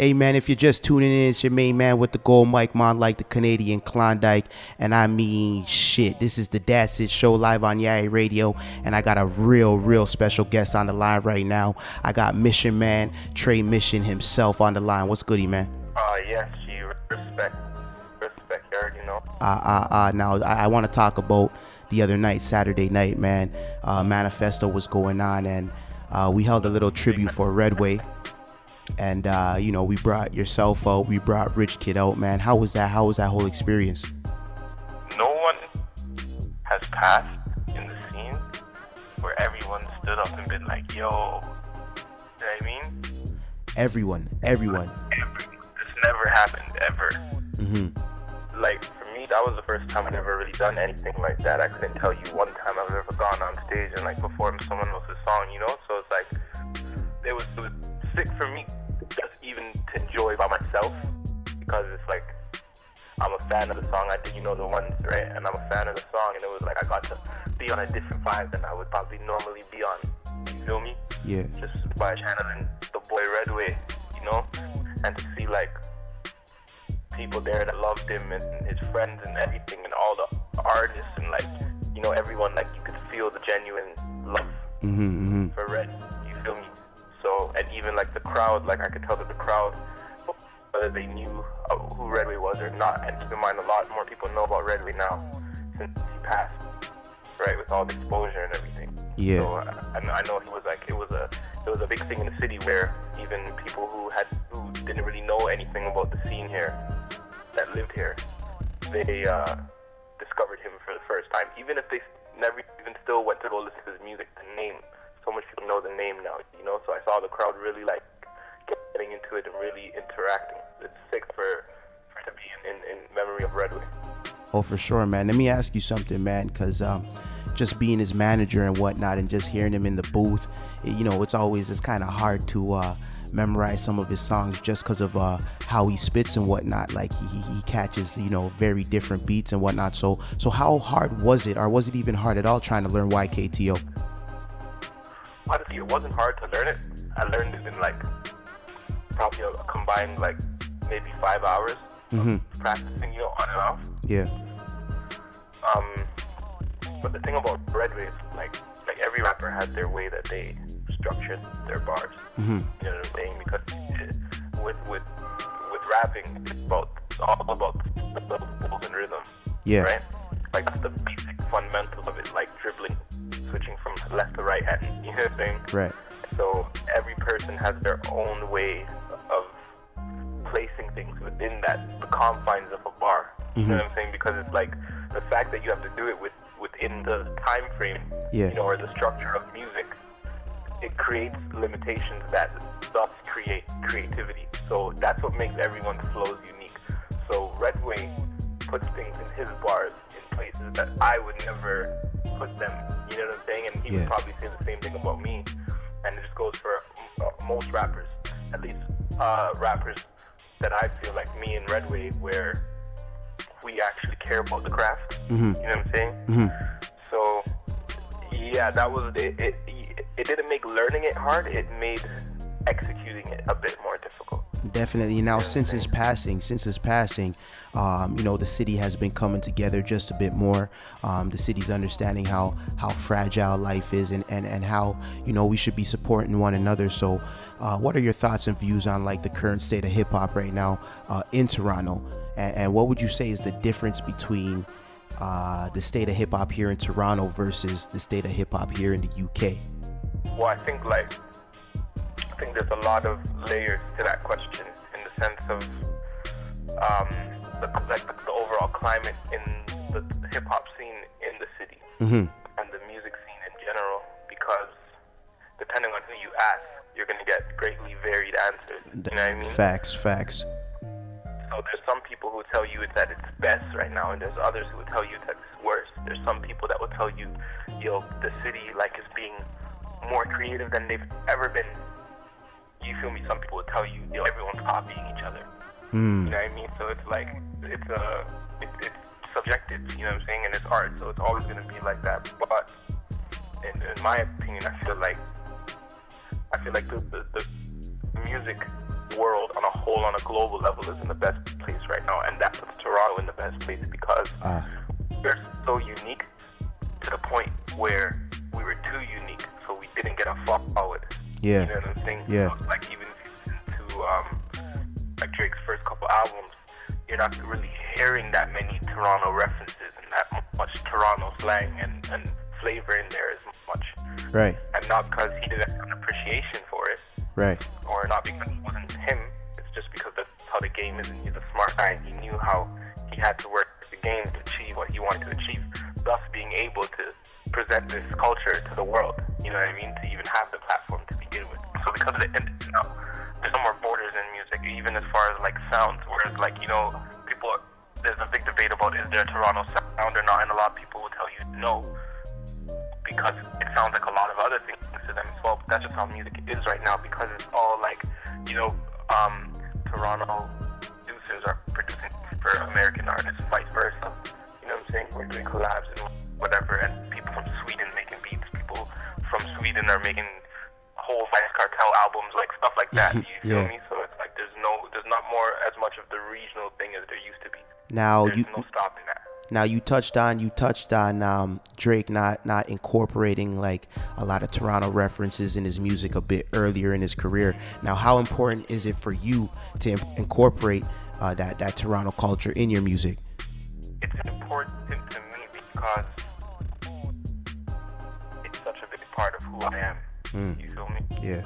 Hey man, if you're just tuning in, it's your main man with the gold mic, man, like the Canadian Klondike. And I mean, shit, this is the That's It show live on Yaaa Eh Radio. And I got a real special guest on the line right now. I got Mission Man, Tre Mission himself on the line. What's goody, man? Yes, you respect, you already know. Now, I want to talk about the other night, Saturday night, man. Manifesto was going on, and we held a little tribute for Redway. And, we brought yourself out, we brought Rich Kid out, man. How was that whole experience? No one has passed in the scene where everyone stood up and been like, yo, you know what I mean? Everyone. This never happened, ever. Mm-hmm. Like, for me, that was the first time I'd ever really done anything like that. I couldn't tell you one time I've ever gone on stage and, like, performed someone else's song, you know? So it's like, it was sick for me just even to enjoy by myself, because it's like I'm a fan of the song. I did, the ones, right? And I'm a fan of the song, and it was like I got to be on a different vibe than I would probably normally be on. You feel me? Yeah. Just by channeling the boy Redway, and to see like people there that loved him and his friends and everything, and all the artists and like everyone, like you could feel the genuine love for Red. You feel me? So, and even like the crowd, like I could tell that the crowd, whether they knew who Redway was or not. And keep in mind, a lot more people know about Redway now since he passed, right? With all the exposure and everything. Yeah. So, I know he was like, it was a big thing in the city where even people who didn't really know anything about the scene here, that lived here, they discovered him for the first time. Even if they never even still went to go listen to his music, the name. So much people know the name now, so I saw the crowd really like getting into it and really interacting. It's sick for it to be in memory of Redway. Oh, for sure, man. Let me ask you something, man, because just being his manager and whatnot and just hearing him in the booth, it's kind of hard to memorize some of his songs just because of how he spits and whatnot. Like he catches, very different beats and whatnot. So how hard was it, or was it even hard at all trying to learn YKTO? Honestly, it wasn't hard to learn it. I learned it in like probably a combined like maybe 5 hours of practicing, on and off. Yeah. But the thing about Redway is like every rapper has their way that they structure their bars. You know what I'm saying? Because with rapping, it's all about the vocals and rhythm. Yeah. Right? Like that's the basic fundamentals of it, like dribbling, switching from left to right hand. You know what I'm saying? Right. So every person has their own way of placing things within the confines of a bar. You know what I'm saying? Because it's like the fact that you have to do it within the time frame, or the structure of music, it creates limitations that thus create creativity. So that's what makes everyone's flows unique. So Redway puts things in his bars in places that I would never put them. You know what I'm saying? And he would probably say the same thing about me. And it just goes for most rappers, at least rappers that I feel like me and Redway, where we actually care about the craft. You know what I'm saying? So yeah, that was it. It didn't make learning it hard. It made executing it a bit more difficult. Definitely. Now, since his passing, the city has been coming together just a bit more. The city's understanding how fragile life is and how, we should be supporting one another. So, what are your thoughts and views on like the current state of hip hop right now in Toronto? And what would you say is the difference between the state of hip hop here in Toronto versus the state of hip hop here in the UK? Well, I think there's a lot of layers to that question, in the sense of the overall climate in the hip hop scene in the city and the music scene in general. Because depending on who you ask, you're going to get greatly varied answers. You know what I mean? Facts. So there's some people who tell you that it's best right now, and there's others who will tell you that it's worse. There's some people that will tell you, the city is being more creative than they've ever been. You feel me? Some people will tell you, everyone's copying each other. You know what I mean? So it's like, it's subjective, you know what I'm saying? And it's art, so it's always going to be like that. But in my opinion, I feel like the music world on a whole, on a global level, is in the best place right now, and that puts Toronto in the best place because we're so unique to the point where we were too unique, so we didn't get a forward. Yeah. You know what I'm saying? Yeah. So, like, even to like Drake's first couple albums, you're not really hearing that many Toronto references and that much Toronto slang and flavor in there as much. Right. And not because he didn't have an appreciation for it. Right. Or not because it wasn't him. It's just because that's how the game is, and he's a smart guy. He knew how he had to work the game to achieve what he wanted to achieve, thus being able to present this culture to the world. You know what I mean? To even have the platform to begin with. So because of it, there's no more borders in music, even as far as like sounds. Whereas like, you know, people, there's a big debate about is there a Toronto sound or not, and a lot of people will tell you no, because it sounds like a lot of other things to them as well. But that's just how music is right now, because it's all like, you know, Toronto producers are producing for American artists, vice versa. You know what I'm saying? We're doing collabs and whatever, and people from Sweden making beats, people from Sweden are making whole Vice Cartel albums, like stuff like that. You feel me? So it's like there's not more as much of the regional thing as there used to be. Now there's no stopping that. Now you touched on Drake not incorporating like a lot of Toronto references in his music a bit earlier in his career. Now, how important is it for you to incorporate that Toronto culture in your music? It's important to me because it's such a big part of who I am. You feel me? Yeah.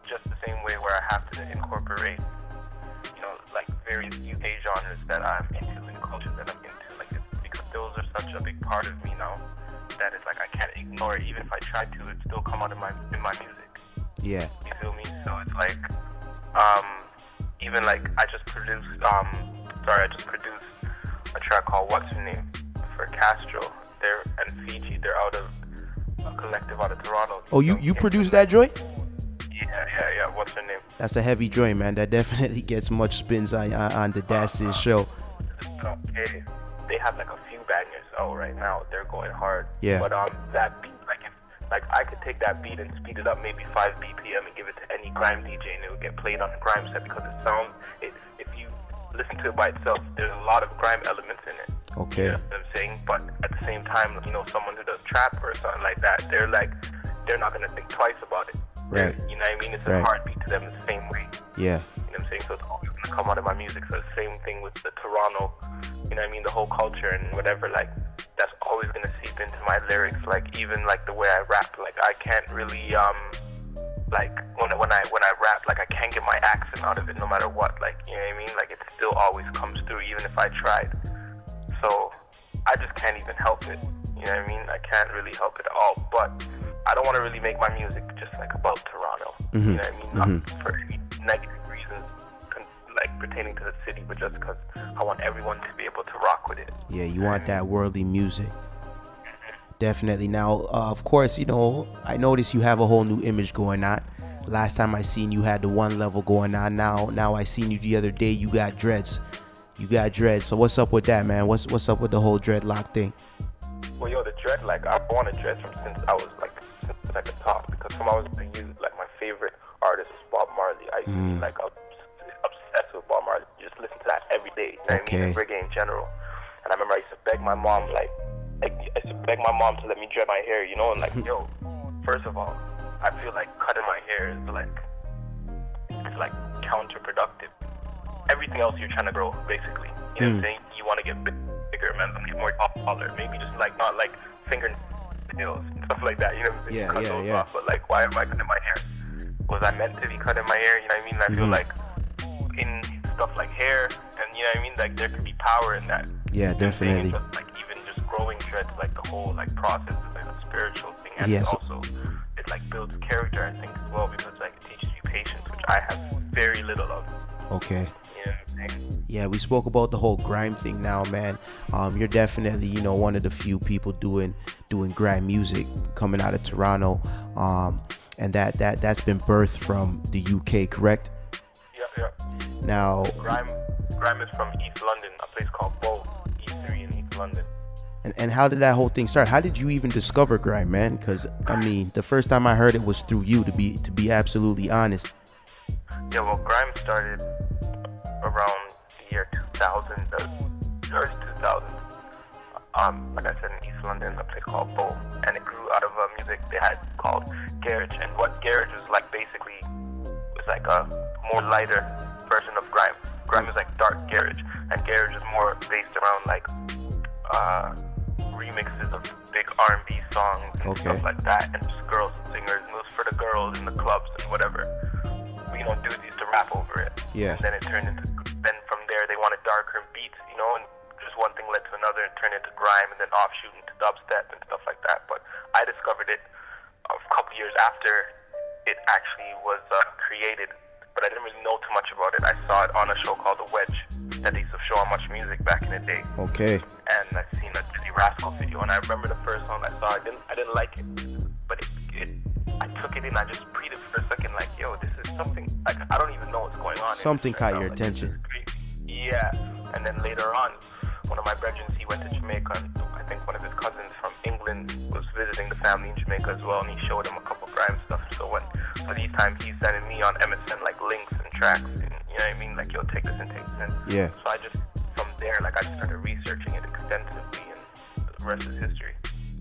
Just the same way where I have to incorporate, you know, like various UK genres that I'm into and culture that I'm into, like because those are such a big part of me now that it's like I can't ignore it. Even if I try to, it still come out in my music. Yeah. You feel me? So it's like, even like I just produced a track called What's Your Name for Castro. And Fiji. They're out of a collective out of Toronto. Oh, you produced that joint? Yeah. What's her name? That's a heavy joint, man. That definitely gets much spins on the Das's show. Okay. They have like a few bangers out right now. They're going hard. Yeah. But that beat, like I could take that beat and speed it up maybe 5 BPM and give it to any grime DJ and it would get played on the grime set because it sounds. If you listen to it by itself, there's a lot of grime elements in it. Okay. You know what I'm saying? But at the same time, you know, someone who does trap or something like that, they're not gonna think twice about it. Right. You know what I mean? It's a heartbeat to them the same way. Yeah. You know what I'm saying? So it's always gonna come out of my music. So the same thing with the Toronto, you know what I mean? The whole culture and whatever, like that's always gonna seep into my lyrics. Like even like the way I rap, like I can't really like when I rap, like I can't get my accent out of it no matter what. Like, you know what I mean? Like it still always comes through even if I tried. So I just can't even help it. You know what I mean? I can't really help it at all. But I don't want to really make my music just like about Toronto. You know what I mean? Not for any negative reasons like pertaining to the city, but just because I want everyone to be able to rock with it. Yeah, you want that worldly music. Definitely. Now, of course, you know, I noticed you have a whole new image going on. Last time I seen you had the one level going on. Now I seen you the other day. You got dreads. So what's up with that, man? What's up with the whole dreadlock thing? Well, yo, the dread, like I wanted dreads since I was like since I could talk, because from I was a youth, like my favorite artist was Bob Marley. I used to be like obsessed with Bob Marley. Just listen to that every day. You know what I mean? And reggae in general. And I remember I used to beg my mom, to let me dread my hair, you know, and like, yo, first of all, I feel like cutting my hair is like counterproductive. Everything else you're trying to grow, basically. You know what I'm saying? You want to get bigger, man, get more taller. Maybe just like not like fingernails and stuff like that. You know what I'm saying? Cut those off. But like, why am I cutting my hair? Was I meant to be cutting my hair? You know what I mean? I feel like in stuff like hair, and you know what I mean? Like there could be power in that. Yeah, definitely. But like even just growing dreads, like the whole like process is like a spiritual thing, and it also it like builds character, I think, as well, because like it teaches you patience, which I have very little of. Okay. Yeah, we spoke about the whole grime thing now, man. You're definitely, you know, one of the few people doing grime music coming out of Toronto. And that's been birthed from the UK, correct? Yeah. Now, grime is from East London, a place called Bow, E3 in East London. And how did that whole thing start? How did you even discover grime, man? Because I mean, the first time I heard it was through you, to be absolutely honest. Yeah, well, grime started around the year 2000, the early 2000s. Like I said, in East London, a place called Bow, and it grew out of a music they had called garage. And what garage was like basically was like a more lighter version of grime. Grime is like dark garage, and garage is more based around like remixes of big R&B songs and stuff like that, and just girls singers. And it was for the girls in the clubs and whatever. Dudes used to rap over it. Yeah. And then it turned into. Then from there they wanted darker beats, and just one thing led to another and turned into grime, and then offshoot into dubstep and stuff like that. But I discovered it a couple years after it actually was created, but I didn't really know too much about it. I saw it on a show called The Wedge that they used to show on Much Music back in the day. Okay. And I seen a Dizzy Rascal video, and I remember the first song I saw. I didn't like it, but I took it in. I just breathed for a second, like, yo, this is something. Like, I don't even know what's going on. Something caught your attention. Yeah. And then later on, one of my brethren, he went to Jamaica, and I think one of his cousins from England was visiting the family in Jamaica as well, and he showed him a couple grime stuff. So these times he's sending me on MSN like links and tracks, and you know what I mean, like, yo, take this in. Yeah. So I just from there, like, I just started researching it extensively, and the rest is history.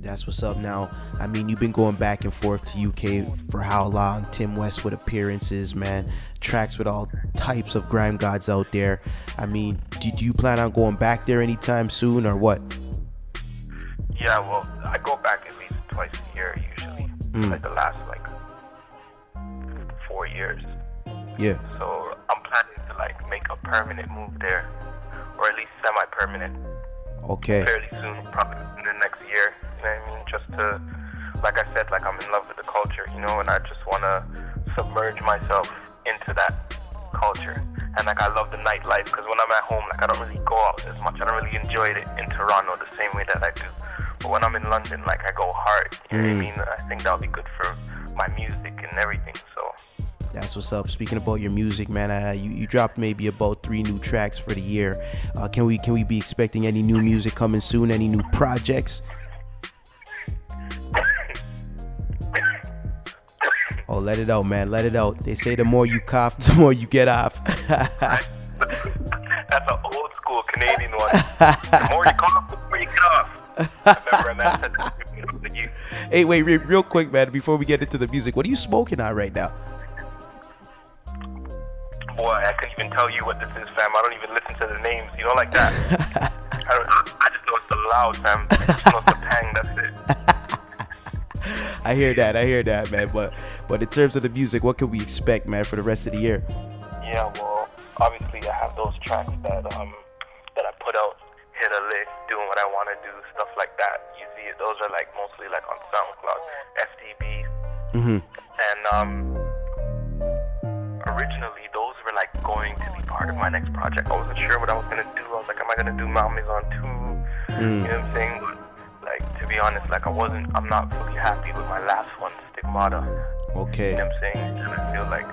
That's what's up. Now, I mean, you've been going back and forth to UK for how long? Tim Westwood appearances, man. Tracks with all types of grime gods out there. I mean, do you plan on going back there anytime soon, or what? Yeah, well, I go back at least twice a year usually. Like the last 4 years. Yeah. So I'm planning to make a permanent move there, or at least semi-permanent. Okay. Fairly soon, probably in the next year. You know what I mean? Just to, like I said, I'm in love with the culture, and I just want to submerge myself into that culture. And I love the nightlife, because when I'm at home, I don't really go out as much. I don't really enjoy it in Toronto the same way that I do. But when I'm in London, I go hard. You know what I mean? I think that'll be good for my music and everything. So. That's what's up. Speaking about your music, man, you dropped maybe about 3 new tracks for the year. Can we be expecting any new music coming soon? Any new projects? Oh, let it out, man. Let it out. They say the more you cough, the more you get off. That's an old school Canadian one. The more you cough, the more you get off. I remember a man said that to you. Hey, wait, real quick, man, before we get into the music, what are you smoking on right now? Boy, I couldn't even tell you what this is, fam. I don't even listen to the names, like that. I just know it's the loud, fam. I just know it's the pang, that's it. I hear that, man. But in terms of the music, what can we expect, man, for the rest of the year? Yeah, well, obviously I have those tracks that I put out, hit a lick, doing what I want to do, stuff like that. You see, those are mostly on SoundCloud, FTB, and originally those were going to be part of my next project. I wasn't sure what I was gonna do. I was like, am I gonna do Maison 2? You know what I'm saying? But to be honest, I'm not fully happy with my last one, Stigmata. Okay. You know what I'm saying? And I feel like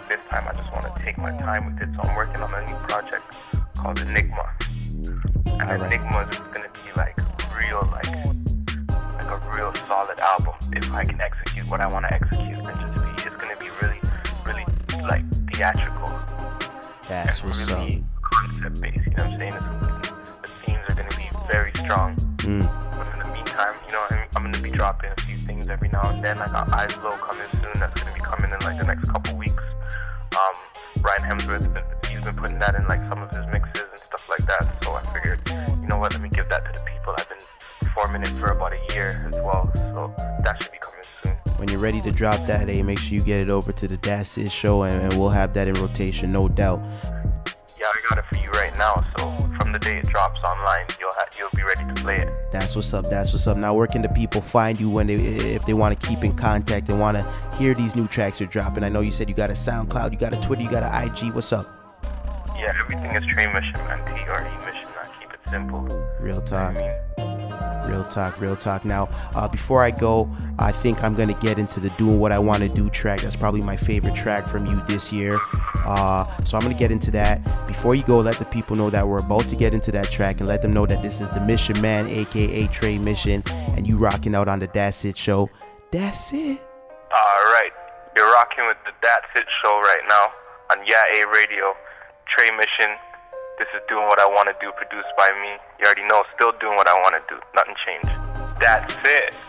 this time I just want to take my time with it. So I'm working on a new project called Enigma. And Enigma is gonna be real, a real solid album if I can execute what I want to execute, and it's gonna be really, really theatrical. That's what's really up. Concept based, you know what I'm saying? The themes are gonna be very strong. But in the meantime, I'm gonna be dropping a few things every now and then. I got Eyes Low coming soon. That's gonna be coming in the next couple weeks. Ryan Hemsworth, he's been putting that in some of his mixes and stuff like that. So I figured, you know what? Let me give that to the people. I've been performing it for about a year as well. So that should be coming soon. When you're ready to drop that, make sure you get it over to the That's It show, and we'll have that in rotation, no doubt. Yeah, I got it for you right now. So from the day it drops online, you'll be ready to play it. That's what's up. Now, where can the people find you if they want to keep in contact and want to hear these new tracks you're dropping? I know you said you got a SoundCloud, you got a Twitter, you got an IG. What's up? Yeah, everything is Tre Mission, man. TRE Mission. I keep it simple. Real talk. You know what I mean? Real talk. Now, before I go, I think I'm going to get into the Doing What I Want to Do track. That's probably my favorite track from you this year. So I'm going to get into that. Before you go, let the people know that we're about to get into that track, and let them know that this is the Mission Man, a.k.a. Tre Mission, and you rocking out on the That's It show. That's it. All right. You're rocking with the That's It show right now. on Yaaa Eh Radio. Tre Mission. This is Doing What I Want to Do, produced by me. You already know, still doing what I want to do. Nothing changed. That's it.